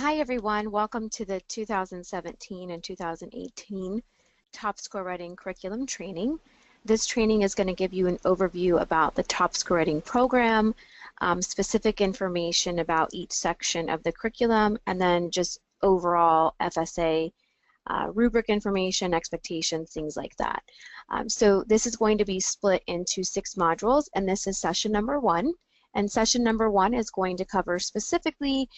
Hi everyone, welcome to the 2017 and 2018 Top Score Writing Curriculum Training. This training is going to give you an overview about the Top Score Writing program, specific information about each section of the curriculum, and then just overall FSA rubric information, expectations, things like that. So this is going to be split into 6 modules, and this is session number 1. And session number 1 is going to cover specifically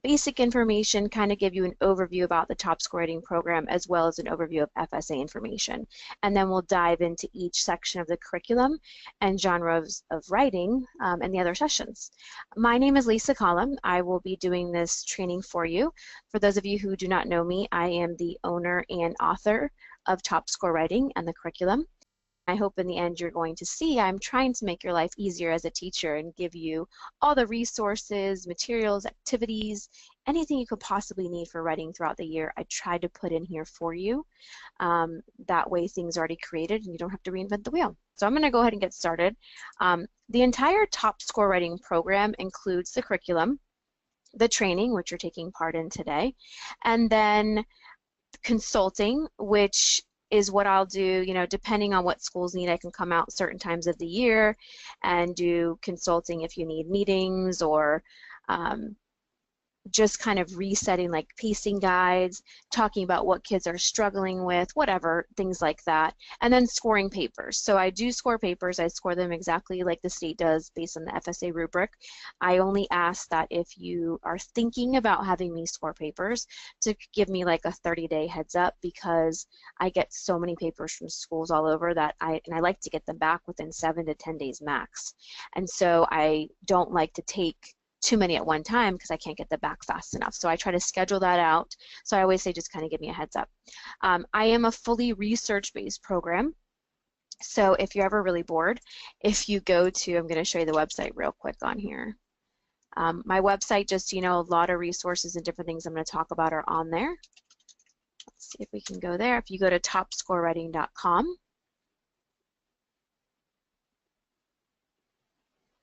basic information, kind of give you an overview about the Top Score Writing program as well as an overview of FSA information. And then we'll dive into each section of the curriculum and genres of writing in the other sessions. My name is Lisa Collum. I will be doing this training for you. For those of you who do not know me, I am the owner and author of Top Score Writing and the curriculum. I hope in the end you're going to see I'm trying to make your life easier as a teacher and give you all the resources, materials, activities, anything you could possibly need for writing throughout the year. I tried to put in here for you. That way things are already created and you don't have to reinvent the wheel. So I'm going to go ahead and get started. The entire Top Score Writing program includes the curriculum, the training, which you're taking part in today, and then consulting, which is what I'll do, depending on what schools need. I can come out certain times of the year and do consulting if you need meetings or just kind of resetting like pacing guides, talking about what kids are struggling with, whatever, things like that. And then scoring papers. So I do score papers. I score them exactly like the state does based on the FSA rubric. I only ask that if you are thinking about having me score papers to give me like a 30-day heads up, because I get so many papers from schools all over that I like to get them back within 7 to 10 days max. And so I don't like to take too many at one time because I can't get them back fast enough. So I try to schedule that out. So I always say just kind of give me a heads up. I am a fully research-based program. So if you're ever really bored, if you go to, I'm going to show you the website real quick on here. My website, just a lot of resources and different things I'm going to talk about are on there. Let's see if we can go there. If you go to topscorewriting.com.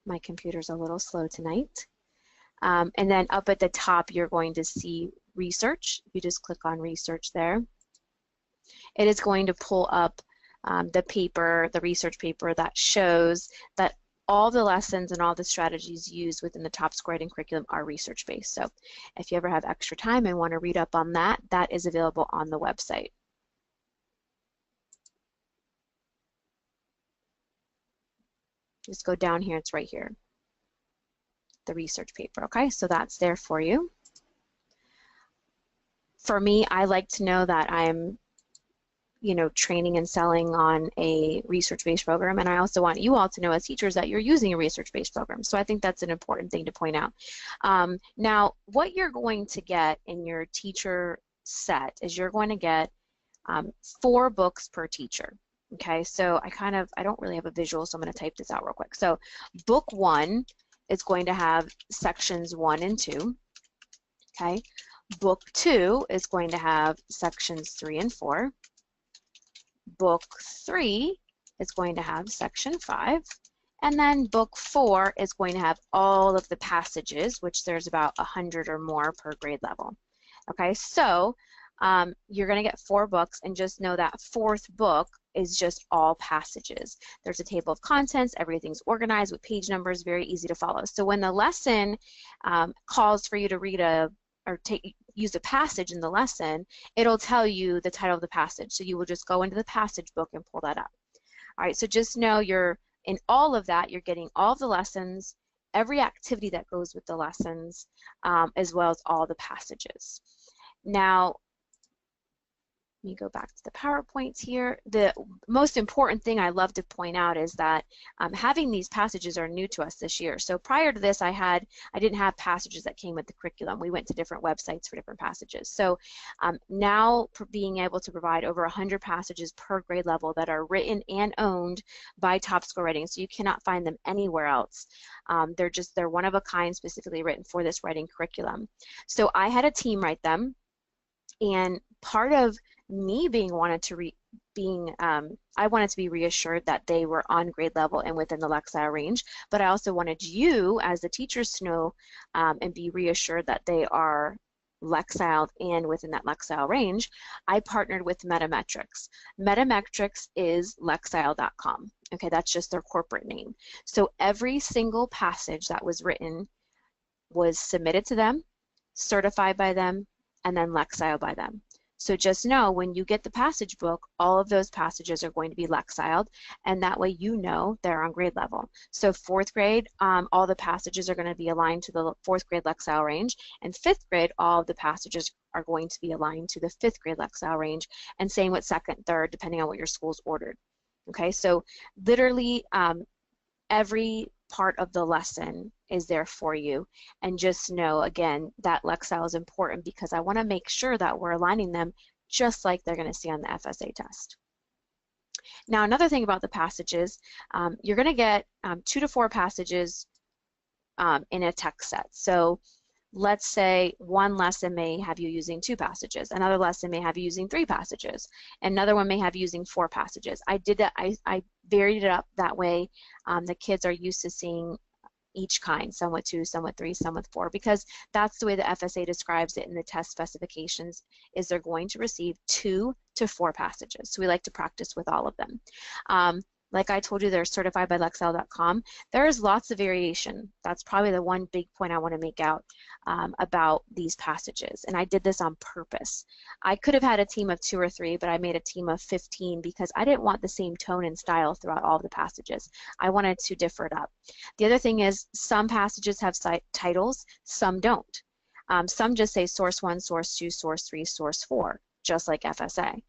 My computer's a little slow tonight. And then up at the top, you're going to see research. You just click on research there. It is going to pull up the paper, the research paper that shows that all the lessons and all the strategies used within the Top Score Writing curriculum are research-based. So if you ever have extra time and want to read up on that, that is available on the website. Just go down here, it's right here. The research paper, okay? So that's there for you. For me, I like to know that I'm, training and selling on a research-based program, and I also want you all to know as teachers that you're using a research-based program. So I think that's an important thing to point out. Now, what you're going to get in your teacher set is you're going to get 4 books per teacher. Okay, so I don't really have a visual, so I'm going to type this out real quick. So book 1 is going to have sections 1 and 2. Okay, book 2 is going to have sections 3 and 4. Book 3 is going to have section 5. And then book 4 is going to have all of the passages, which there's about 100 or more per grade level. Okay, so you're going to get 4 books, and just know that 4th book is just all passages. There's a table of contents, everything's organized with page numbers, very easy to follow. So when the lesson calls for you to read use a passage in the lesson, it'll tell you the title of the passage. So you will just go into the passage book and pull that up. All right, so just know you're in all of that, you're getting all the lessons, every activity that goes with the lessons, as well as all the passages. Now, let me go back to the PowerPoints here. The most important thing I love to point out is that having these passages are new to us this year. So prior to this, I didn't have passages that came with the curriculum. We went to different websites for different passages. So now being able to provide over 100 passages per grade level that are written and owned by Top Score Writing, so you cannot find them anywhere else. They're one of a kind, specifically written for this writing curriculum. So I had a team write them, and part of me I wanted to be reassured that they were on grade level and within the Lexile range, but I also wanted you as the teachers to know and be reassured that they are Lexiled and within that Lexile range, I partnered with Metametrics. Metametrics is Lexile.com. Okay, that's just their corporate name. So every single passage that was written was submitted to them, certified by them, and then Lexiled by them. So just know when you get the passage book, all of those passages are going to be Lexiled, and that way you know they're on grade level. So 4th grade, all the passages are going to be aligned to the 4th grade Lexile range, and 5th grade, all of the passages are going to be aligned to the 5th grade Lexile range, and same with 2nd, 3rd, depending on what your school's ordered. Okay, so literally every part of the lesson is there for you, and just know again that Lexile is important because I want to make sure that we're aligning them just like they're going to see on the FSA test. Now another thing about the passages, you're going to get 2 to 4 passages in a text set. So let's say one lesson may have you using 2 passages, another lesson may have you using 3 passages, another one may have you using 4 passages. I did that, I varied it up that way. The kids are used to seeing each kind, some with 2, some with 3, some with 4, because that's the way the FSA describes it in the test specifications, is they're going to receive 2 to 4 passages. So we like to practice with all of them. Like I told you, they're certified by Lexile.com. There's lots of variation. That's probably the one big point I want to make out about these passages. And I did this on purpose. I could have had a team of 2 or 3, but I made a team of 15 because I didn't want the same tone and style throughout all the passages. I wanted to differ it up. The other thing is some passages have titles, some don't. Some just say source 1, source 2, source 3, source 4. Just like FSA.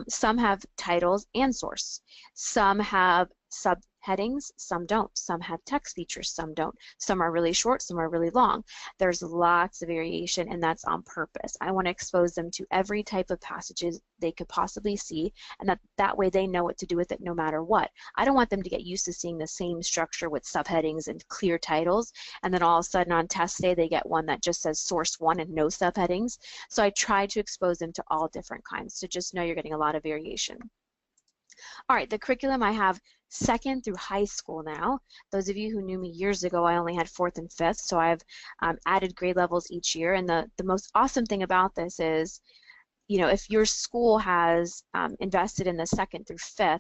Some have titles and source. Some have subheadings, some don't. Some have text features, some don't. Some are really short, some are really long. There's lots of variation, and that's on purpose. I want to expose them to every type of passages they could possibly see, and that way they know what to do with it no matter what. I don't want them to get used to seeing the same structure with subheadings and clear titles, and then all of a sudden on test day they get one that just says source 1 and no subheadings. So I try to expose them to all different kinds. So just know you're getting a lot of variation. All right, the curriculum, I have 2nd through high school now. Those of you who knew me years ago, I only had 4th and 5th, so I've added grade levels each year. And the most awesome thing about this is, you know, if your school has invested in the 2nd through 5th,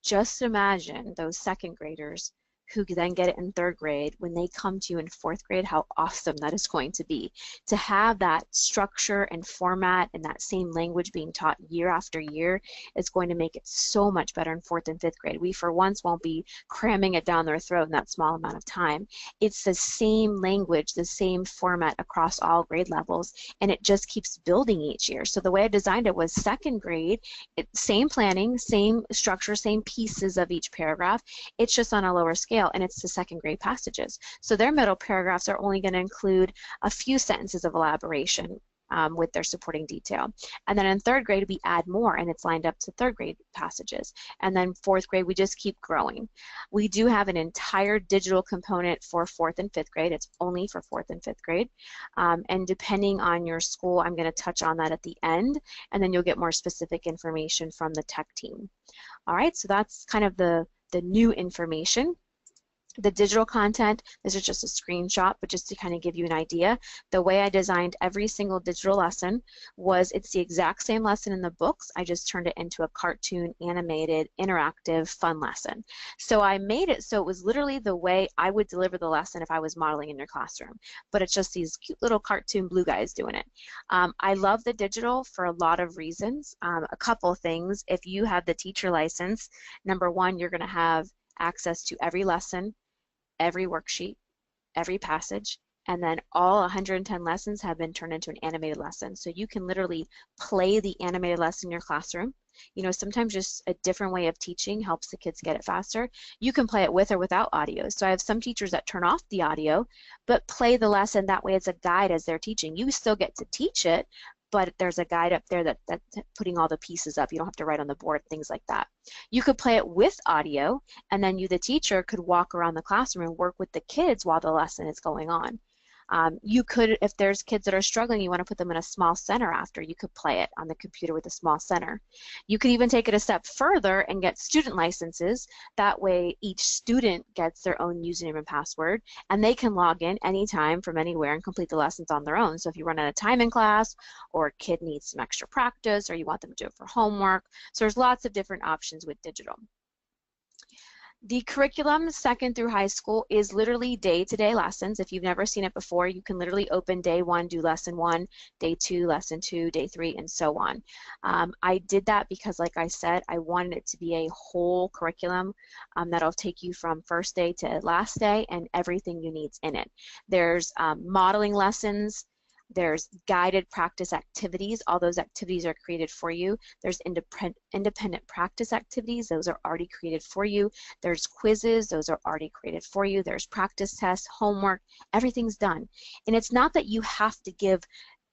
just imagine those 2nd graders who then get it in 3rd grade, when they come to you in 4th grade, how awesome that is going to be. To have that structure and format and that same language being taught year after year is going to make it so much better in 4th and 5th grade. We for once won't be cramming it down their throat in that small amount of time. It's the same language, the same format across all grade levels, and it just keeps building each year. So the way I designed it was 2nd grade, same planning, same structure, same pieces of each paragraph. It's just on a lower scale, and it's the 2nd grade passages. So their middle paragraphs are only going to include a few sentences of elaboration with their supporting detail. And then in 3rd grade, we add more, and it's lined up to 3rd grade passages. And then 4th grade, we just keep growing. We do have an entire digital component for 4th and 5th grade. It's only for 4th and 5th grade. And depending on your school, I'm going to touch on that at the end, and then you'll get more specific information from the tech team. All right, so that's kind of the new information. The digital content, this is just a screenshot, but just to kind of give you an idea, the way I designed every single digital lesson was it's the exact same lesson in the books, I just turned it into a cartoon, animated, interactive, fun lesson. So I made it so it was literally the way I would deliver the lesson if I was modeling in your classroom, but it's just these cute little cartoon blue guys doing it. I love the digital for a lot of reasons. A couple things, if you have the teacher license, number one, you're going to have access to every lesson, every worksheet, every passage, and then all 110 lessons have been turned into an animated lesson. So you can literally play the animated lesson in your classroom. You know, sometimes just a different way of teaching helps the kids get it faster. You can play it with or without audio. So I have some teachers that turn off the audio, but play the lesson that way as a guide as they're teaching. You still get to teach it, but there's a guide up there that's putting all the pieces up. You don't have to write on the board, things like that. You could play it with audio, and then you, the teacher, could walk around the classroom and work with the kids while the lesson is going on. You could, if there's kids that are struggling, you want to put them in a small center after, you could play it on the computer with a small center. You could even take it a step further and get student licenses. That way each student gets their own username and password, and they can log in anytime from anywhere and complete the lessons on their own. So if you run out of time in class, or a kid needs some extra practice, or you want them to do it for homework, so there's lots of different options with digital. The curriculum, second through high school, is literally day-to-day lessons. If you've never seen it before, you can literally open day 1, do lesson 1, day 2, lesson 2, day 3, and so on. I did that because, like I said, I wanted it to be a whole curriculum that'll take you from first day to last day and everything you need in it. There's modeling lessons. There's guided practice activities. All those activities are created for you. There's independent practice activities. Those are already created for you. There's quizzes. Those are already created for you. There's practice tests, homework. Everything's done. And it's not that you have to give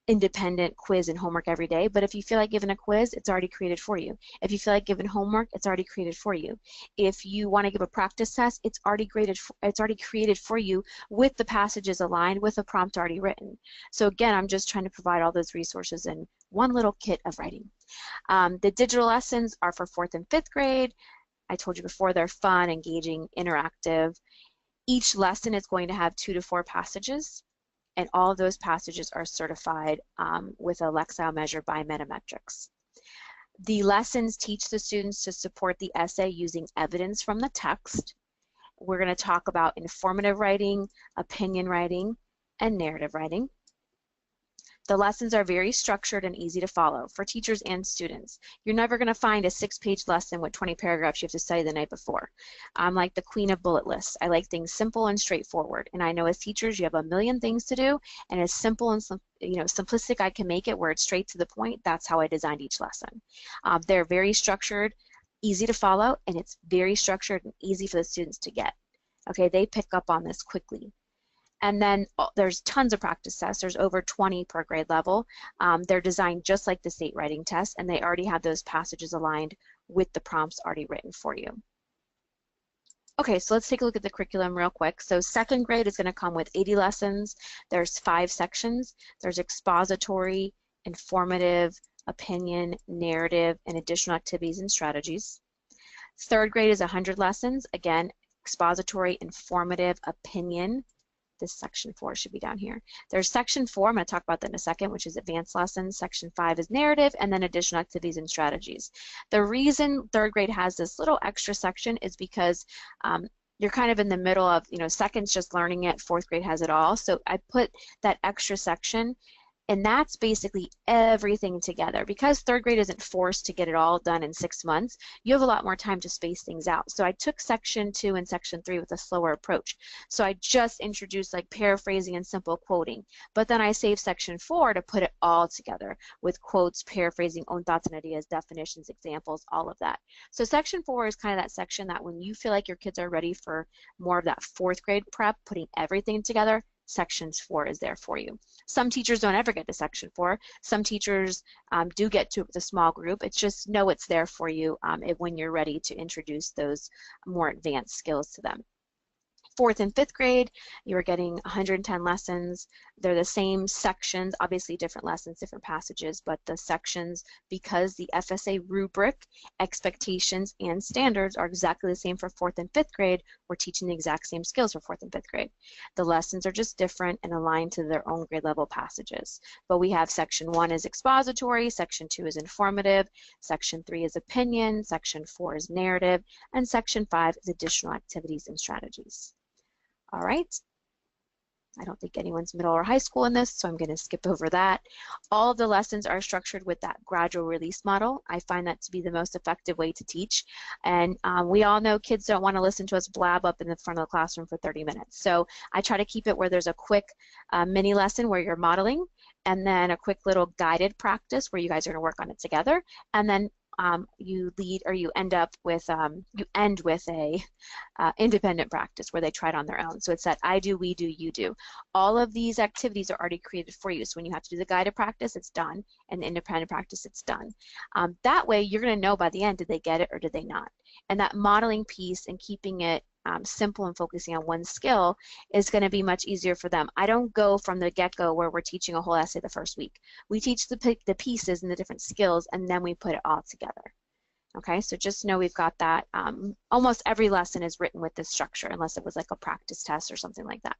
independent quiz and homework every day, but if you feel like giving a quiz, it's already created for you. If you feel like giving homework, it's already created for you. If you want to give a practice test, it's already created for you with the passages aligned, with a prompt already written. So again, I'm just trying to provide all those resources in one little kit of writing. The digital lessons are for 4th and 5th grade. I told you before, they're fun, engaging, interactive. Each lesson is going to have 2 to 4 passages, and all of those passages are certified with a Lexile measure by Metametrics. The lessons teach the students to support the essay using evidence from the text. We're going to talk about informative writing, opinion writing, and narrative writing. The lessons are very structured and easy to follow for teachers and students. You're never going to find a 6-page lesson with 20 paragraphs you have to study the night before. I'm like the queen of bullet lists. I like things simple and straightforward. And I know as teachers you have a million things to do, and as simple and simplistic I can make it where it's straight to the point, that's how I designed each lesson. They're very structured, easy to follow, and it's very structured and easy for the students to get. Okay, they pick up on this quickly. And then there's tons of practice tests. There's over 20 per grade level. They're designed just like the state writing test, and they already have those passages aligned with the prompts already written for you. Okay, so let's take a look at the curriculum real quick. So 2nd grade is going to come with 80 lessons. There's 5 sections. There's expository, informative, opinion, narrative, and additional activities and strategies. 3rd grade is 100 lessons. Again, expository, informative, opinion. This section 4 should be down here. There's section 4, I'm going to talk about that in a second, which is advanced lessons. Section 5 is narrative, and then additional activities and strategies. The reason 3rd grade has this little extra section is because you're kind of in the middle of, 2nd's just learning it, 4th grade has it all. So I put that extra section, and that's basically everything together. Because 3rd grade isn't forced to get it all done in 6 months, you have a lot more time to space things out. So I took section 2 and section 3 with a slower approach. So I just introduced like paraphrasing and simple quoting. But then I saved section 4 to put it all together with quotes, paraphrasing, own thoughts and ideas, definitions, examples, all of that. So section 4 is kind of that section that when you feel like your kids are ready for more of that 4th grade prep, putting everything together, section 4 is there for you. Some teachers don't ever get to section 4. Some teachers do get to the small group. It's just know it's there for you when you're ready to introduce those more advanced skills to them. 4th and 5th grade, you're getting 110 lessons. They're the same sections, obviously different lessons, different passages, but the sections, because the FSA rubric, expectations, and standards are exactly the same for 4th and 5th grade, we're teaching the exact same skills for 4th and 5th grade. The lessons are just different and aligned to their own grade level passages. But we have section 1 is expository, section 2 is informative, section 3 is opinion, section 4 is narrative, and section 5 is additional activities and strategies. All right, I don't think anyone's middle or high school in this, so I'm going to skip over that. All of the lessons are structured with that gradual release model. I find that to be the most effective way to teach. And we all know kids don't want to listen to us blab up in the front of the classroom for 30 minutes. So I try to keep it where there's a quick mini lesson where you're modeling, and then a quick little guided practice where you guys are going to work on it together, and then you end with a independent practice where they try it on their own. So it's that I do, we do, you do. All of these activities are already created for you. So when you have to do the guided practice, it's done, and the independent practice, it's done. That way, you're going to know by the end, did they get it or did they not? And that modeling piece and keeping it simple and focusing on one skill is going to be much easier for them. I don't go from the get-go where we're teaching a whole essay the first week. We teach the pieces and the different skills, and then we put it all together. Okay, so just know we've got that. Almost every lesson is written with this structure, unless it was like a practice test or something like that.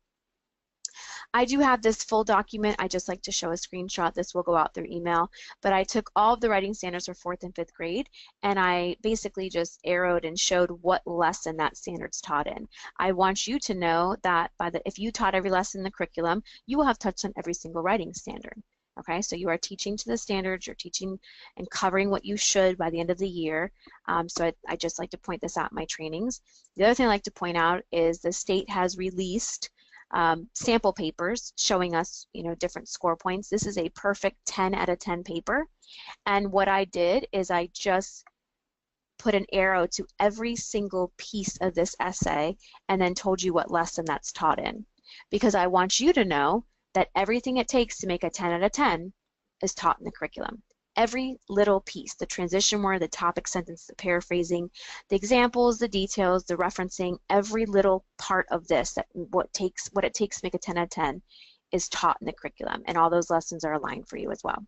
I do have this full document. I just like to show a screenshot. This will go out through email. But I took all of the writing standards for 4th and 5th grade, and I basically just arrowed and showed what lesson that standard's taught in. I want you to know that if you taught every lesson in the curriculum, you will have touched on every single writing standard. Okay, so you are teaching to the standards, you're teaching and covering what you should by the end of the year. So I just like to point this out in my trainings. The other thing I like to point out is the state has released sample papers showing us, different score points. This is a perfect 10 out of 10 paper. And what I did is I just put an arrow to every single piece of this essay and then told you what lesson that's taught in. Because I want you to know that everything it takes to make a 10 out of 10 is taught in the curriculum. Every little piece, the transition word, the topic sentence, the paraphrasing, the examples, the details, the referencing, every little part of this, what it takes to make a 10 out of 10 is taught in the curriculum, and all those lessons are aligned for you as well.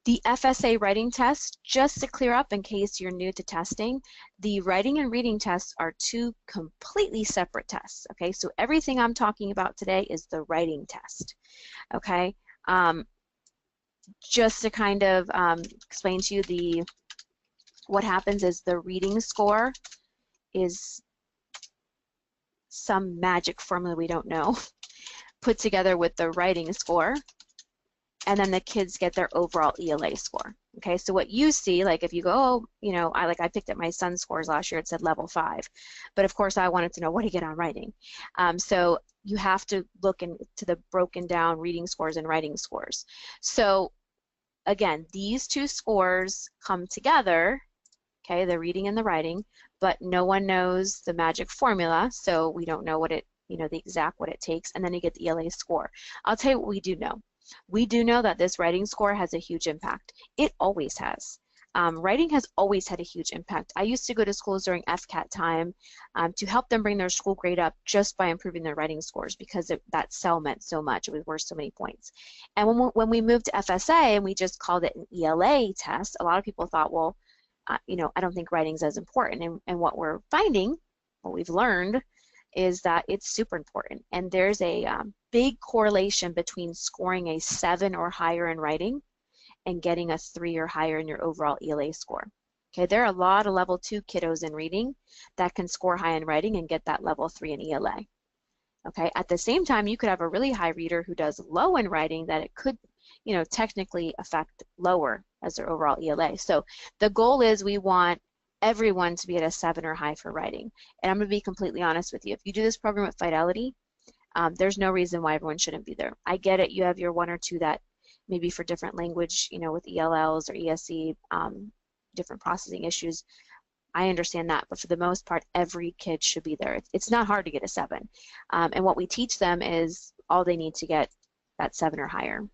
The FSA writing test, just to clear up in case you're new to testing, the writing and reading tests are two completely separate tests, okay? So everything I'm talking about today is the writing test, okay? Just to kind of explain to you what happens is the reading score is some magic formula we don't know, put together with the writing score, and then the kids get their overall ELA score. Okay, so what you see, like if you go, I picked up my son's scores last year, it said level 5, but of course I wanted to know what he get on writing. So you have to look into the broken down reading scores and writing scores. So again, these two scores come together, okay, the reading and the writing, but no one knows the magic formula, so we don't know what it, the exact what it takes, and then you get the ELA score. I'll tell you what we do know. We do know that this writing score has a huge impact. It always has. Writing has always had a huge impact. I used to go to schools during FCAT time to help them bring their school grade up just by improving their writing scores, because that cell meant so much. It was worth so many points. And when we moved to FSA and we just called it an ELA test, a lot of people thought, well, I don't think writing's as important. And what we're finding, what we've learned, is that it's super important. And there's a big correlation between scoring a 7 or higher in writing and getting a 3 or higher in your overall ELA score. Okay, there are a lot of level 2 kiddos in reading that can score high in writing and get that level 3 in ELA. Okay, at the same time, you could have a really high reader who does low in writing that it could, technically affect lower as their overall ELA. So the goal is we want everyone to be at a 7 or high for writing. And I'm going to be completely honest with you. If you do this program with Fidelity, there's no reason why everyone shouldn't be there. I get it. You have your 1 or 2 that maybe for different language, with ELLs or ESE, different processing issues. I understand that, but for the most part, every kid should be there. It's not hard to get a 7. And what we teach them is all they need to get that 7 or higher.